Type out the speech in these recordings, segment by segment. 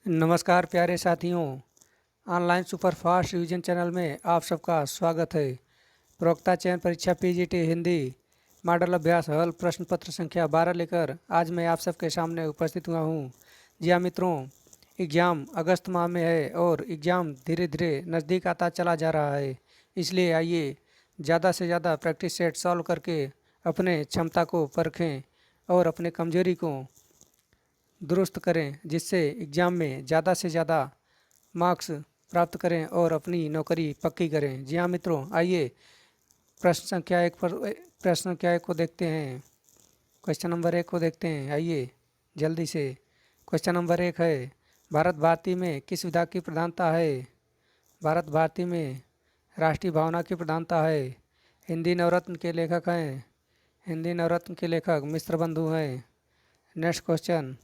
नमस्कार प्यारे साथियों, ऑनलाइन सुपरफास्ट रिवीजन चैनल में आप सबका स्वागत है। प्रवक्ता चयन परीक्षा पीजीटी हिंदी मॉडल अभ्यास हल प्रश्न पत्र संख्या 12 लेकर आज मैं आप सबके सामने उपस्थित हुआ हूँ। जी हाँ मित्रों, एग्ज़ाम अगस्त माह में है और एग्ज़ाम धीरे धीरे नज़दीक आता चला जा रहा है। इसलिए आइए ज़्यादा से ज़्यादा प्रैक्टिस सेट सॉल्व करके अपने क्षमता को परखें और अपने कमजोरी को दुरुस्त करें, जिससे एग्ज़ाम में ज़्यादा से ज़्यादा मार्क्स प्राप्त करें और अपनी नौकरी पक्की करें। जी हाँ मित्रों, आइए प्रश्न संख्या 1 को देखते हैं। क्वेश्चन नंबर 1 को देखते हैं। आइए जल्दी से। क्वेश्चन नंबर 1 है, भारत भारती में किस विधा की प्रधानता है? भारत भारती में राष्ट्रीय भावना की प्रधानता है। हिंदी नवरत्न के लेखक हैं। हिंदी नवरत्न के लेखक मिश्र बंधु हैं। नेक्स्ट क्वेश्चन,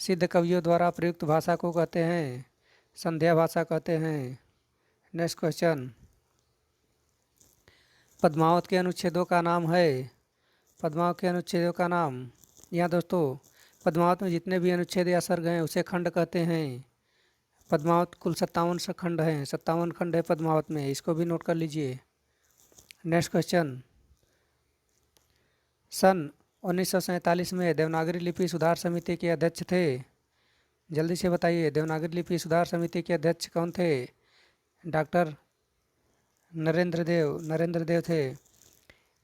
सिद्ध कवियों द्वारा प्रयुक्त भाषा को कहते हैं? संध्या भाषा कहते हैं। नेक्स्ट क्वेश्चन, पद्मावत के अनुच्छेदों का नाम है? पद्मावत के अनुच्छेदों का नाम, यहाँ दोस्तों पद्मावत में जितने भी अनुच्छेद या सर्ग हैं उसे खंड कहते हैं। पद्मावत कुल 57 खंड हैं, 57 खंड है पद्मावत में, इसको भी नोट कर लीजिए। नेक्स्ट क्वेश्चन, सन 1947 में देवनागरी लिपि सुधार समिति के अध्यक्ष थे? जल्दी से बताइए, देवनागरी लिपि सुधार समिति के अध्यक्ष कौन थे? डॉक्टर नरेंद्र देव थे।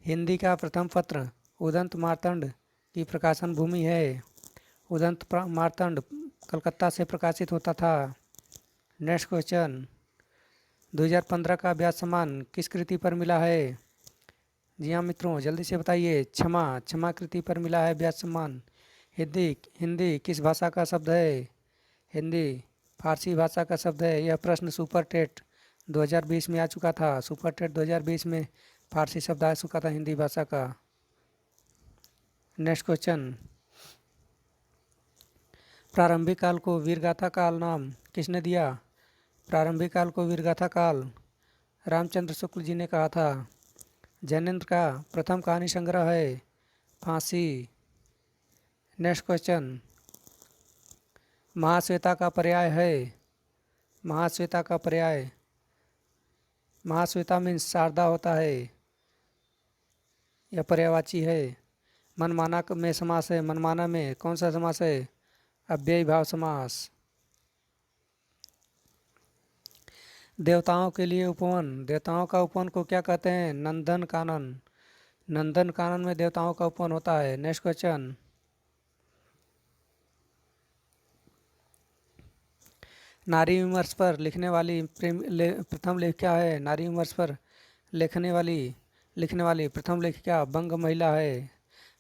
हिंदी का प्रथम पत्र उदंत मार्तंड की प्रकाशन भूमि है। उदंत मार्तंड कलकत्ता से प्रकाशित होता था। नेक्स्ट क्वेश्चन, 2015 का अभ्यास सम्मान किस कृति पर मिला है? जी हाँ मित्रों, जल्दी से बताइए। क्षमा कृति पर मिला है अभ्यास सम्मान। हिंदी किस भाषा का शब्द है? हिंदी फारसी भाषा का शब्द है। यह प्रश्न सुपर टेट 2020 में आ चुका था। सुपर टेट 2020 में फारसी शब्द आ चुका था हिंदी भाषा का। नेक्स्ट क्वेश्चन, प्रारंभिक काल को वीरगाथा काल नाम किसने दिया? प्रारंभिक काल को वीरगाथा काल रामचंद्र शुक्ल जी ने कहा था। जैनेन्द्र का प्रथम कहानी संग्रह है फांसी। नेक्स्ट क्वेश्चन, महाश्वेता का पर्याय है? महाश्वेता का पर्याय, महाश्वेता मीन्स शारदा होता है, यह पर्यायवाची है। मनमाना में समास है। मनमाना में कौन सा समास है? अव्ययी भाव समास। देवताओं के लिए उपवन, देवताओं का उपवन को क्या कहते हैं? नंदन कानन। नंदन कानन में देवताओं का उपवन होता है। नेक्स्ट क्वेश्चन, नारी विमर्श पर लिखने वाली प्रथम लेखिका है? नारी विमर्श पर लिखने वाली प्रथम लेखिका बंग महिला है।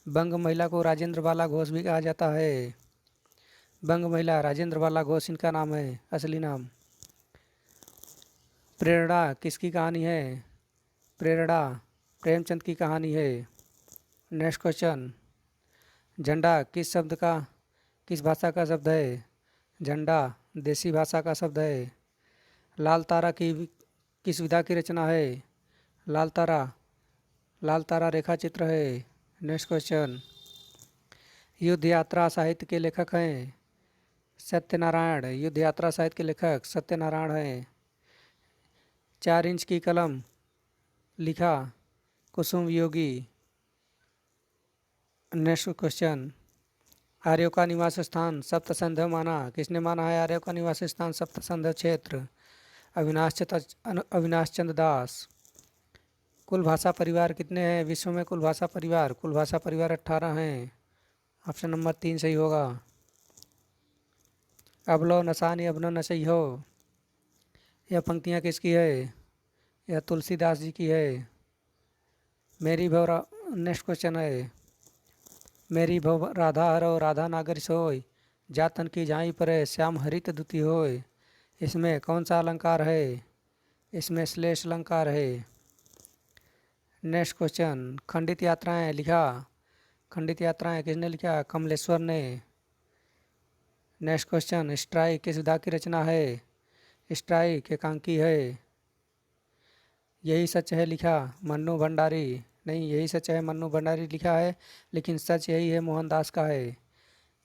बंग महिला को राजेंद्र बाला घोष भी कहा जाता है। बंग महिला राजेंद्र बाला घोष इनका नाम है, असली नाम। प्रेरणा किसकी कहानी है? प्रेरणा प्रेमचंद की कहानी है। नेक्स्ट क्वेश्चन, झंडा किस भाषा का शब्द है? झंडा देसी भाषा का शब्द है। लाल तारा की किस विधा की रचना है? लाल तारा रेखा चित्र है। नेक्स्ट क्वेश्चन, युद्ध यात्रा साहित्य के लेखक हैं? सत्यनारायण। युद्ध यात्रा साहित्य के लेखक सत्यनारायण हैं। 4 इंच की कलम लिखा कुसुम वियोगी। नेक्स्ट क्वेश्चन, आर्यों का निवास स्थान सप्तसंध्य माना? किसने माना है आर्यों का निवास स्थान सप्तसंध्य क्षेत्र? अविनाश चंद्र दास। कुल भाषा परिवार कितने हैं विश्व में? कुल भाषा परिवार 18 हैं। ऑप्शन नंबर 3 सही होगा। अबलो नसानी अबनो नसई हो, यह पंक्तियाँ किसकी है? यह तुलसीदास जी की है। नेक्स्ट क्वेश्चन है, मेरी भव राधा हरो राधा नागर सोय, जातन की झाई पर श्याम हरित दुति होय। इसमें कौन सा अलंकार है? इसमें श्लेष अलंकार है। नेक्स्ट क्वेश्चन, खंडित यात्राएं किसने लिखा? कमलेश्वर ने। नेक्स्ट क्वेश्चन, स्ट्राइक किस विधा की रचना है? स्ट्राइक एकांकी है। यही सच है लिखा मन्नू भंडारी। नहीं, यही सच है मन्नू भंडारी लिखा है, लेकिन सच यही है मोहनदास का है।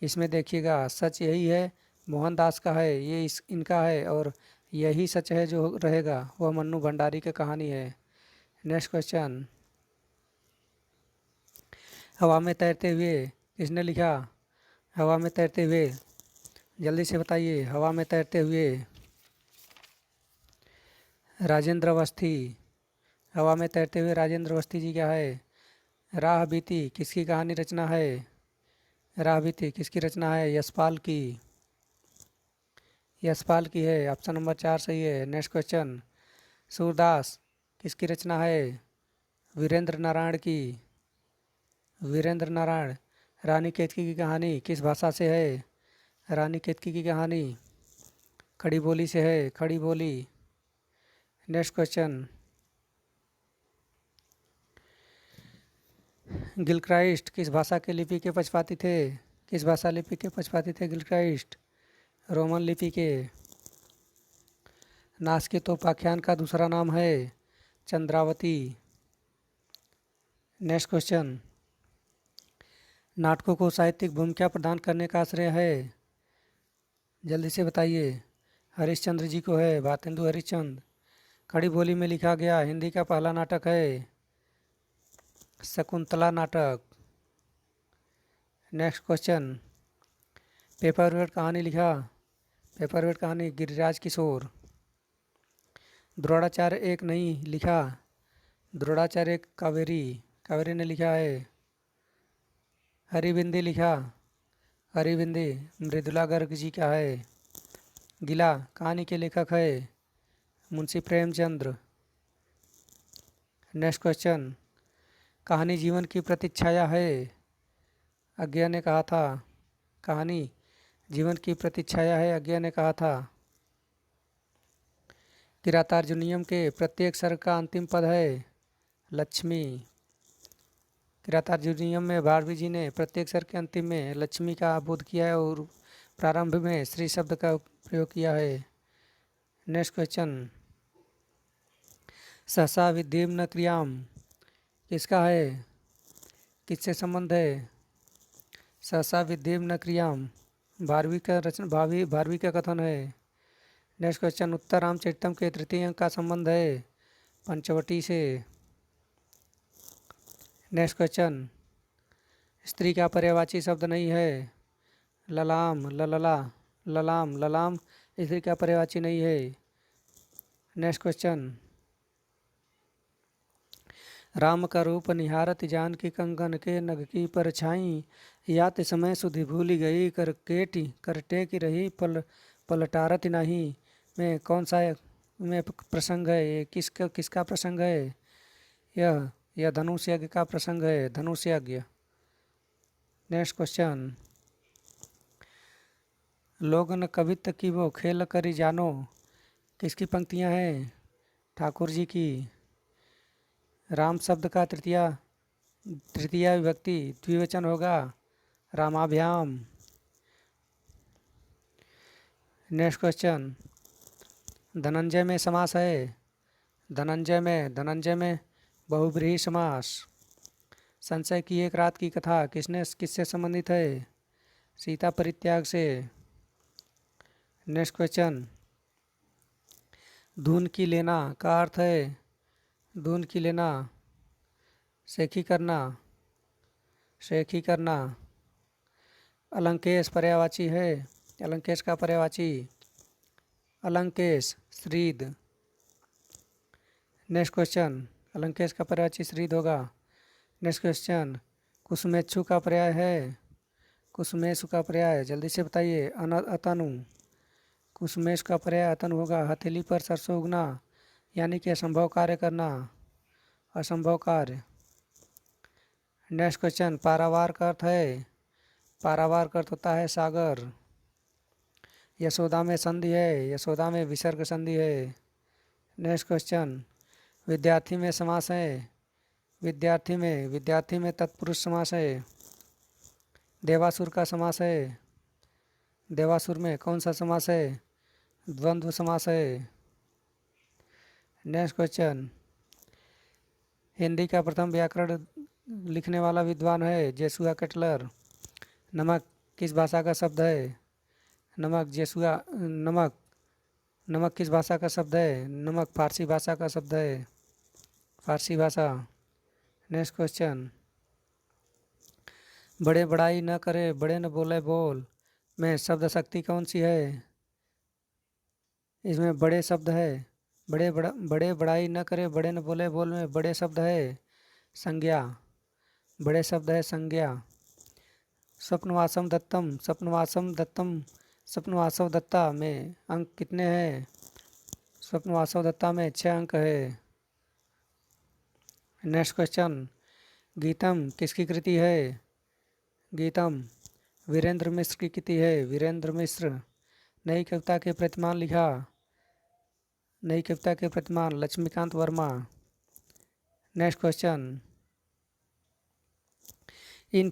इसमें देखिएगा, सच यही है मोहनदास का है, ये इनका है और यही सच है जो रहेगा, वह मन्नू भंडारी की कहानी है। नेक्स्ट क्वेश्चन, हवा में तैरते हुए किसने लिखा? हवा में तैरते हुए, जल्दी से बताइए। हवा में तैरते हुए राजेंद्र अवस्थी। हवा में तैरते हुए राजेंद्र अवस्थी जी क्या है? राह बीती किसकी कहानी रचना है? राह बीती किसकी रचना है? यशपाल की। यशपाल की है। ऑप्शन नंबर 4 सही है। नेक्स्ट क्वेश्चन, सूरदास किसकी रचना है? वीरेंद्र नारायण की। वीरेंद्र नारायण। रानी केतकी की कहानी किस भाषा से है? रानी केतकी की कहानी खड़ी बोली से है, खड़ी बोली। नेक्स्ट क्वेश्चन, गिलक्राइस्ट किस भाषा के लिपि के पक्षपाती थे? किस भाषा लिपि के पक्षपाती थे गिलक्राइस्ट? रोमन लिपि के। नास्कित उपाख्यान का दूसरा नाम है चंद्रावती। नेक्स्ट क्वेश्चन, नाटकों को साहित्यिक भूमिका प्रदान करने का श्रेय है? जल्दी से बताइए। हरिश्चंद्र जी को है, भारतेंदु हरिश्चंद्र। खड़ी बोली में लिखा गया हिंदी का पहला नाटक है शकुंतला नाटक। नेक्स्ट क्वेश्चन, पेपरवेट कहानी लिखा? पेपरवेट कहानी गिरिराज किशोर। द्रोणाचार्य एक नहीं लिखा? द्रोणाचार्य एक कावेरी, कावेरी ने लिखा है। हरिबिंदी लिखा? हरिबिंदी मृदुला गर्ग जी का है। गिला कहानी के लेखक है मुंशी प्रेमचंद्र। नेक्स्ट क्वेश्चन, कहानी जीवन की प्रतीक्षाया है? अज्ञा ने कहा था। कहानी जीवन की प्रतीक्षाया है, अज्ञा ने कहा था। किरातार्जुनीयम के प्रत्येक सर्ग का अंतिम पद है लक्ष्मी। किरातार्जुनीयम में भारवी जी ने प्रत्येक सर्ग के अंतिम में लक्ष्मी का बोध किया है और प्रारंभ में श्री शब्द का प्रयोग किया है। नेक्स्ट क्वेश्चन, सहसा विद्येम न क्रियाम किसका है? किससे संबंध है? सहसा विद्येम न क्रियाम भारवी का रचना, भारवी का कथन है। नेक्स्ट क्वेश्चन, उत्तर रामचरितम के तृतीय अंक का संबंध है पंचवटी से। नेक्स्ट क्वेश्चन, स्त्री का पर्यायवाची शब्द नहीं है ललाम, ललला, ललाम, ललाम स्त्री का पर्यायवाची नहीं है। नेक्स्ट क्वेश्चन, राम का रूप निहारत जानकी कंगन के नग की परछाई यात समय सुधि भूली गई कर टेकी रही पलटारत नहीं में कौन सा में प्रसंग है? ये किसका प्रसंग है? यह धनुष यज्ञ का प्रसंग है, धनुष यज्ञ। नेक्स्ट क्वेश्चन, लोगन कवित की वो खेल करी जानो किसकी पंक्तियां हैं? ठाकुर जी की। राम शब्द का तृतीया विभक्ति द्विवचन होगा रामाभ्याम। नेक्स्ट क्वेश्चन, धनंजय में समास है? धनंजय में बहुब्रीहि समास। संशय की एक रात की कथा किससे संबंधित है? सीता परित्याग से। नेक्स्ट क्वेश्चन, धून की लेना का अर्थ है? धून की लेना शेखी करना, शेखी करना। अलंकेश पर्यायवाची है? अलंकेश का पर्यायवाची अलंकेश, श्रीद। नेक्स्ट क्वेश्चन, अलंकेश का पर्यायवाची श्रीद होगा। नेक्स्ट क्वेश्चन, कुसुमेच्छु का पर्याय है? कुसुमेशु का पर्याय जल्दी से बताइए। अतनु। कुसुमेश का पर्याय अतनु होगा। हथेली पर सरसों उगना यानी कि असंभव कार्य करना, असंभव कार्य। नेक्स्ट क्वेश्चन, पारावार का अर्थ है? पारावार का अर्थ होता है सागर। यशोदा में संधि है? यशोदा में विसर्ग संधि है। नेक्स्ट क्वेश्चन, विद्यार्थी में समास है? विद्यार्थी में तत्पुरुष समास है। देवासुर का समास है? देवासुर में कौन सा समास है? द्वंद्व समास है। नेक्स्ट क्वेश्चन, हिंदी का प्रथम व्याकरण लिखने वाला विद्वान है जेसुआ केटलर। नमक किस भाषा का शब्द है? नमक जेसुआ नमक नमक किस भाषा का शब्द है? नमक फारसी भाषा का शब्द है, फारसी भाषा। नेक्स्ट क्वेश्चन, बड़े बड़ाई न करे बड़े न बोले बोल में शब्द शक्ति कौन सी है? इसमें बड़े शब्द है, बड़े बड़ाई न करे बड़े न बोले बोल में बड़े शब्द है संज्ञा, बड़े शब्द है संज्ञा। स्वप्नवासम दत्तम स्वप्नवासव दत्ता में अंक कितने हैं? स्वप्नवासव दत्ता में 6 अंक है। नेक्स्ट क्वेश्चन, गीतम किसकी कृति है? गीतम वीरेंद्र मिश्र की कृति है, वीरेंद्र मिश्र। नई कविता के प्रतिमान लिखा, नई कविता के प्रतिमान लक्ष्मीकांत वर्मा। नेक्स्ट क्वेश्चन, इन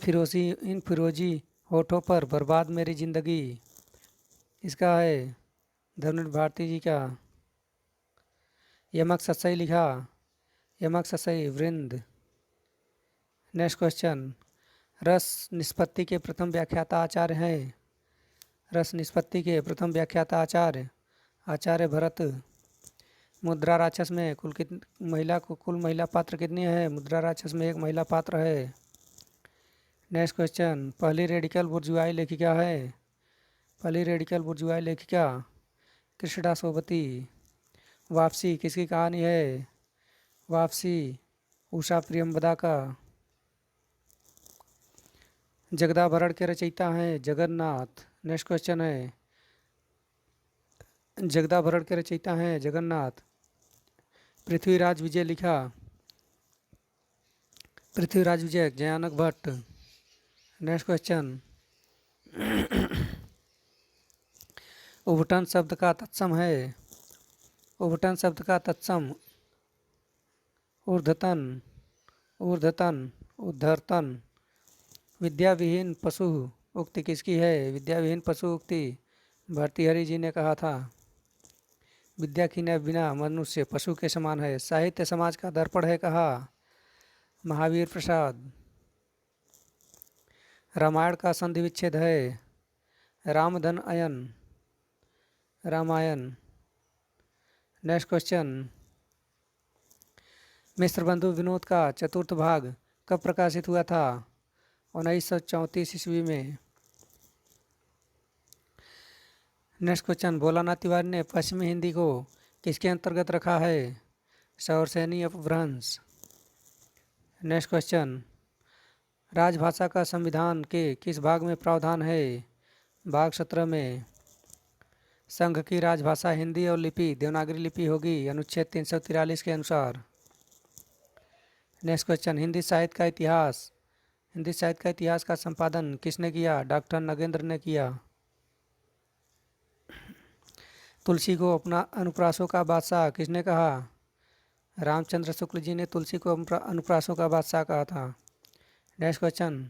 फिरोजी होठों पर बर्बाद मेरी जिंदगी, इसका है धनुष भारती जी का। यमक ससई लिखा, यमक ससई वृंद। नेक्स्ट क्वेश्चन, रस निष्पत्ति के प्रथम व्याख्याता आचार्य हैं? रस निष्पत्ति के प्रथम व्याख्याता आचार्य भरत। मुद्रा राक्षस में कुल महिला पात्र कितनी है? मुद्रा राक्षस में 1 महिला पात्र है। नेक्स्ट क्वेश्चन, पहली रेडिकल बुर्जुआई लेखिका है? पहली रेडिकल बुर्जुआई लेखिका कृष्णा सोबती। वापसी किसकी कहानी है? वापसी उषा प्रियंवदा का। जगदाभरण के रचयिता हैं जगन्नाथ। नेक्स्ट क्वेश्चन है, जगदाभरण के रचयिता हैं जगन्नाथ। पृथ्वीराज विजय लिखा, पृथ्वीराज विजय जयानक भट्ट। नेक्स्ट क्वेश्चन, उबटन शब्द का तत्सम है? उबटन शब्द का तत्सम ऊर्ध्वतन, ऊर्ध्वतन, उद्धर्तन। विद्याविहीन पशु उक्ति किसकी है? विद्याविहीन पशु उक्ति भर्तृहरि जी ने कहा था। विद्या के बिना मनुष्य पशु के समान है, साहित्य समाज का दर्पण है कहा महावीर प्रसाद। रामायण का संधि विच्छेद है रामधन अयन, रामायण। नेक्स्ट क्वेश्चन, मिश्र बंधु विनोद का चतुर्थ भाग कब प्रकाशित हुआ था? 1934 ईस्वी में। नेक्स्ट क्वेश्चन, भोलानाथ तिवारी ने पश्चिमी हिंदी को किसके अंतर्गत रखा है? सौरसेनी अपभ्रंश। नेक्स्ट क्वेश्चन, राजभाषा का संविधान के किस भाग में प्रावधान है? भाग 17 में। संघ की राजभाषा हिंदी और लिपि देवनागरी लिपि होगी अनुच्छेद 343 के अनुसार। नेक्स्ट क्वेश्चन, हिंदी साहित्य का इतिहास, हिंदी साहित्य का इतिहास का संपादन किसने किया? डॉक्टर नगेंद्र ने किया। तुलसी को अपना अनुप्रासों का बादशाह किसने कहा? रामचंद्र शुक्ल जी ने तुलसी को अनुप्रासों का बादशाह कहा था। नेक्स्ट क्वेश्चन,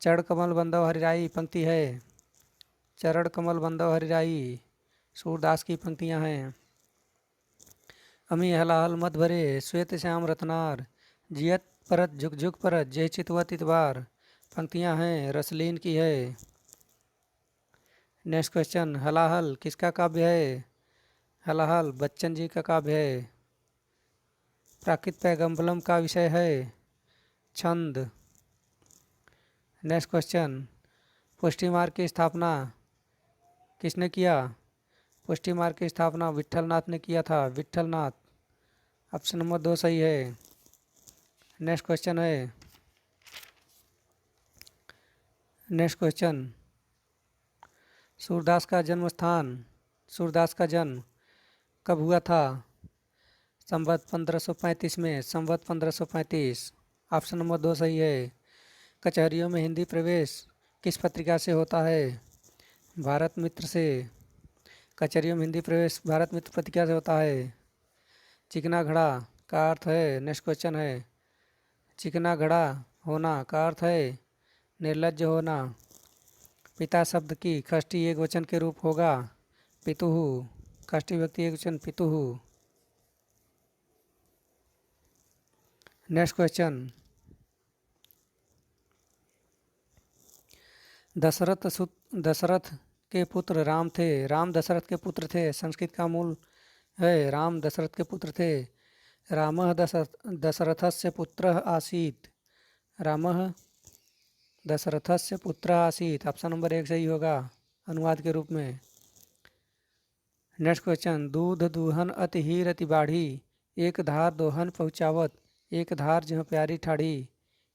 चरण कमल बंधव हरिराई पंक्ति है? चरण कमल बंधव हरिराई सूरदास की पंक्तियां हैं। अमी हलाहल मत भरे श्वेत श्याम रत्नार जियत परत झुक झुक परत जय चितवत इतबार पंक्तियां हैं रसलीन की है। नेक्स्ट क्वेश्चन, हलाहल किसका काव्य है? हलाहल बच्चन जी का काव्य है। प्राकृत पैगम्बलम का विषय है छंद। नेक्स्ट क्वेश्चन, पुष्टि मार्ग की स्थापना किसने किया? पुष्टि मार्ग की स्थापना विट्ठलनाथ ने किया था, विट्ठलनाथ। ऑप्शन नंबर 2 सही है। नेक्स्ट क्वेश्चन है, नेक्स्ट क्वेश्चन, सूरदास का जन्म स्थान, सूरदास का जन्म कब हुआ था? संवत 1535 में, संवत 1535। ऑप्शन नंबर 2 सही है। कचहरियों में हिंदी प्रवेश किस पत्रिका से होता है? भारत मित्र से। कचहरियों में हिंदी प्रवेश भारत मित्र पत्रिका से होता है। चिकना घड़ा का अर्थ है, नेक्स्ट क्वेश्चन है, चिकना घड़ा होना का अर्थ है निर्लज्ज होना। पिता शब्द की षष्ठी एक वचन के रूप होगा पितुहु, षष्ठी विभक्ति एक वचन पितुहु। नेक्स्ट क्वेश्चन, दशरथ के पुत्र राम थे। राम दशरथ के पुत्र थे। संस्कृत का मूल है राम दशरथ के पुत्र थे। रामः दशरथस्य पुत्रः आसीत्। रामः दशरथस्य पुत्रः आसीत्। ऑप्शन नंबर 1 सही होगा अनुवाद के रूप में। नेक्स्ट क्वेश्चन, दूध दूहन अति हीर अति बाढ़ी, एक धार दोहन पहुँचावत, एक धार जहाँ प्यारी ठाढ़ी।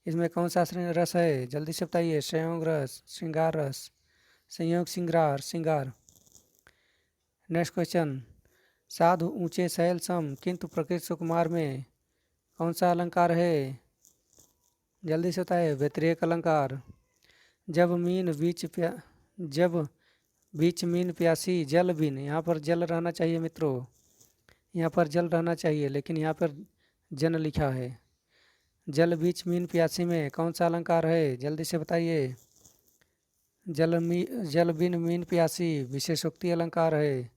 इसमें कौन सा रस है? जल्दी से बताइए। संयोग रस, श्रृंगार रस, संयोग श्रृंगार, श्रृंगार। नेक्स्ट क्वेश्चन, साधु ऊंचे शैल सम किंतु प्रकृति सुकुमार में कौन सा अलंकार है? जल्दी से बताइए। व्यतिरेक अलंकार। जब बीच मीन प्यासी जल बिन, यहाँ पर जल रहना चाहिए मित्रों, यहाँ पर जल रहना चाहिए, लेकिन यहाँ पर जन लिखा है। जल बीच मीन प्यासी में कौन सा अलंकार है? जल्दी से बताइए। जल बिन मीन प्यासी विशेषोक्ति अलंकार है,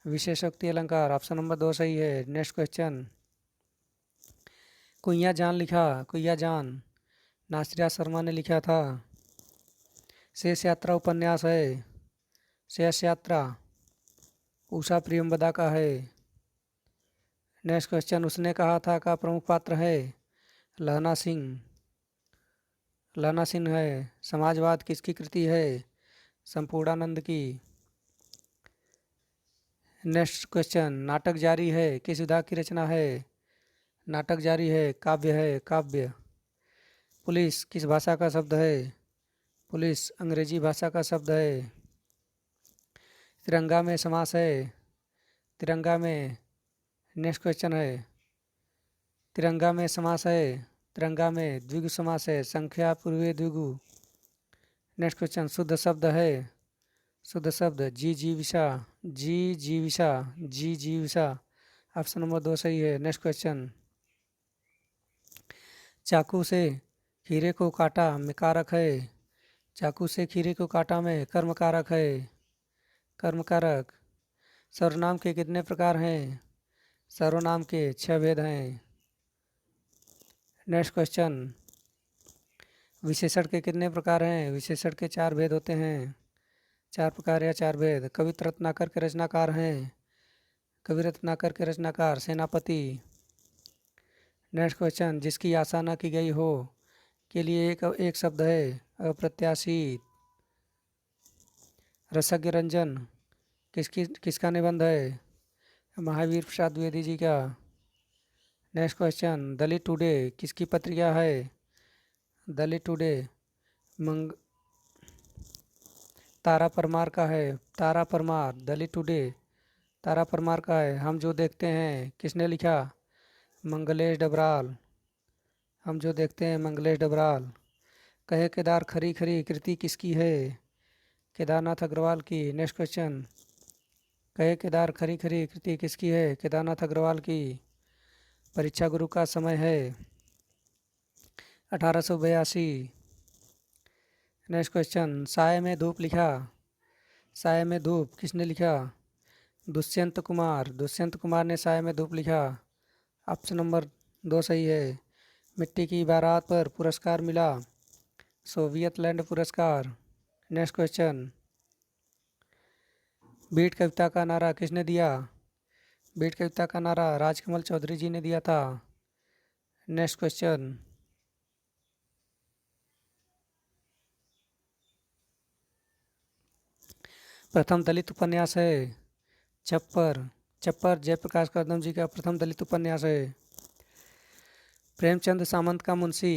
विशेषोक्ति अलंकार। ऑप्शन नंबर 2 सही है। नेक्स्ट क्वेश्चन, कुइया जान लिखा, कुइया जान नासिरा शर्मा ने लिखा था। शेष यात्रा उपन्यास है, शेष यात्रा उषा प्रियंवदा का है। नेक्स्ट क्वेश्चन, उसने कहा था का प्रमुख पात्र है? लहना सिंह, लहना सिंह है। समाजवाद किसकी कृति है? संपूर्णानंद की। नेक्स्ट क्वेश्चन, नाटक जारी है किस विधा की रचना है? नाटक जारी है काव्य है, काव्य। पुलिस किस भाषा का शब्द है? पुलिस अंग्रेजी भाषा का शब्द है। तिरंगा में समास है, तिरंगा में। नेक्स्ट क्वेश्चन है, तिरंगा में समास है, तिरंगा में द्विगु समास है, संख्या पूर्वी द्विगु। नेक्स्ट क्वेश्चन, शुद्ध शब्द है, शुद्ध शब्द जी जीविषा, जी जीविषा, जी जीविषा। ऑप्शन नंबर 2 सही है। नेक्स्ट क्वेश्चन, चाकू से खीरे को काटा में कारक है, चाकू से खीरे को काटा में कर्म कारक है, कर्म कारक। सर्वनाम के कितने प्रकार हैं? सर्वनाम के 6 भेद हैं। नेक्स्ट क्वेश्चन, विशेषण के कितने प्रकार हैं? विशेषण के 4 भेद होते हैं, 4 प्रकार या 4 भेद। कवि रत्नाकर के रचनाकार हैं, कवि रत्नाकर के रचनाकार सेनापति। नेक्स्ट क्वेश्चन, जिसकी आशा न की गई हो के लिए एक शब्द है, अप्रत्याशित। रसज्ञ रंजन किसका निबंध है? महावीर प्रसाद द्विवेदी जी का। नेक्स्ट क्वेश्चन, दलित टुडे किसकी पत्रिका है? दलित टुडे तारा परमार का है, तारा परमार। दलित टुडे तारा परमार का है। हम जो देखते हैं किसने लिखा? मंगलेश डबराल। हम जो देखते हैं मंगलेश डबराल। कहे केदार खरी खरी कृति किसकी है? केदारनाथ अग्रवाल की। नेक्स्ट क्वेश्चन, कहे केदार खरी खरी कृति किसकी है? केदारनाथ अग्रवाल की। परीक्षा गुरु का समय है 1882। नेक्स्ट क्वेश्चन, साय में धूप लिखा, साय में धूप किसने लिखा? दुष्यंत कुमार, दुष्यंत कुमार ने साय में धूप लिखा। ऑप्शन नंबर 2 सही है। मिट्टी की बारात पर पुरस्कार मिला, सोवियत लैंड पुरस्कार। नेक्स्ट क्वेश्चन, बीट कविता का नारा किसने दिया? बीट कविता का नारा राजकमल चौधरी जी ने दिया था। नेक्स्ट क्वेश्चन, प्रथम दलित उपन्यास है छप्पर, छप्पर जयप्रकाश कदम जी का प्रथम दलित उपन्यास है। प्रेमचंद सामंत का मुंशी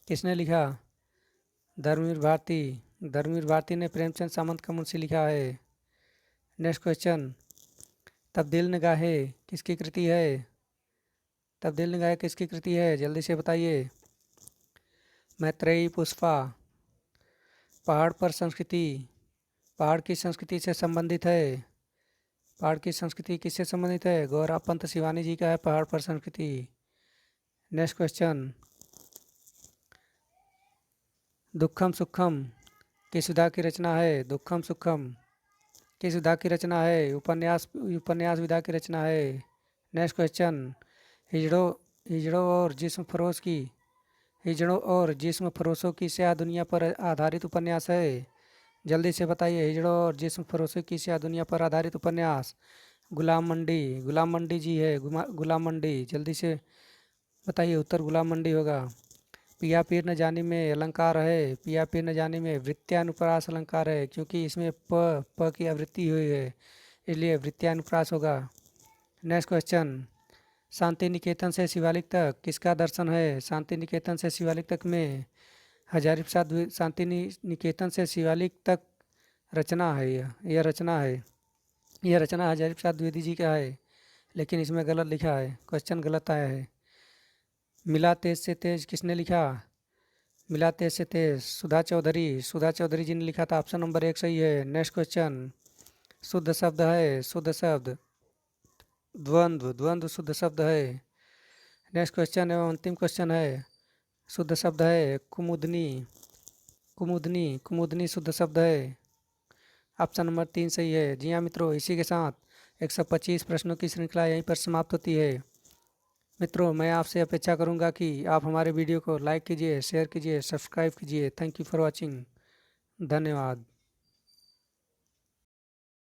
किसने लिखा? धर्मवीर भारती, धर्मवीर भारती ने प्रेमचंद सामंत का मुंशी लिखा है। नेक्स्ट क्वेश्चन, तब्दील निगाहें किसकी कृति है? तब्दील निगाहें किसकी कृति है? जल्दी से बताइए। मैत्रेयी पुष्पा। पहाड़ पर संस्कृति, पहाड़ की संस्कृति से संबंधित है, पहाड़ की संस्कृति किससे संबंधित है? गौरव पंत शिवानी जी का है पहाड़ पर संस्कृति। नेक्स्ट क्वेश्चन, दुखम सुखम किस विधा की रचना है? दुखम सुखम किस विधा की रचना है? उपन्यास, उपन्यास विधा की रचना है। नेक्स्ट क्वेश्चन, हिजड़ों और जिस्म फरोश की, हिजड़ों और जिस्म फरोशों की स्याह दुनिया पर आधारित उपन्यास है। जल्दी से बताइए। हिजड़ों और जिस्म फरोशी की या दुनिया पर आधारित उपन्यास। गुलाम मंडी। गुलाम मंडी जी है, गुलाम मंडी। जल्दी से बताइए, उत्तर गुलाम मंडी होगा। पिया पीर न जानी में अलंकार है। पिया पीर न जानी में वृत्यानुप्रास अलंकार है, क्योंकि इसमें प की आवृत्ति हुई है, इसलिए वृत्यानुप्रास होगा। Next question. शांति निकेतन से शिवालिक तक किसका दर्शन है? शांति निकेतन से शिवालिक तक में हजारी प्रसाद शांति निकेतन से शिवालिक तक रचना है। यह रचना है। यह रचना हजारी प्रसाद द्विवेदी जी का है, लेकिन इसमें गलत लिखा है, क्वेश्चन गलत आया है। मिला तेज से तेज किसने लिखा? मिला तेज से तेज सुधा चौधरी। सुधा चौधरी जी ने लिखा था। ऑप्शन नंबर 1 सही है। Next question. शुद्ध शब्द है, शुद्ध शब्द। द्वंद्व, द्वंद्व शुद्ध शब्द है। नेक्स्ट क्वेश्चन एवं अंतिम क्वेश्चन है। शुद्ध शब्द है कुमुदनी। कुमुदनी, कुमुदनी शुद्ध शब्द है। ऑप्शन नंबर 3 सही है। जी हाँ मित्रों, इसी के साथ 125 प्रश्नों की श्रृंखला यहीं पर समाप्त होती है। मित्रों, मैं आपसे अपेक्षा करूंगा कि आप हमारे वीडियो को लाइक कीजिए, शेयर कीजिए, सब्सक्राइब कीजिए। Thank you for watching. धन्यवाद।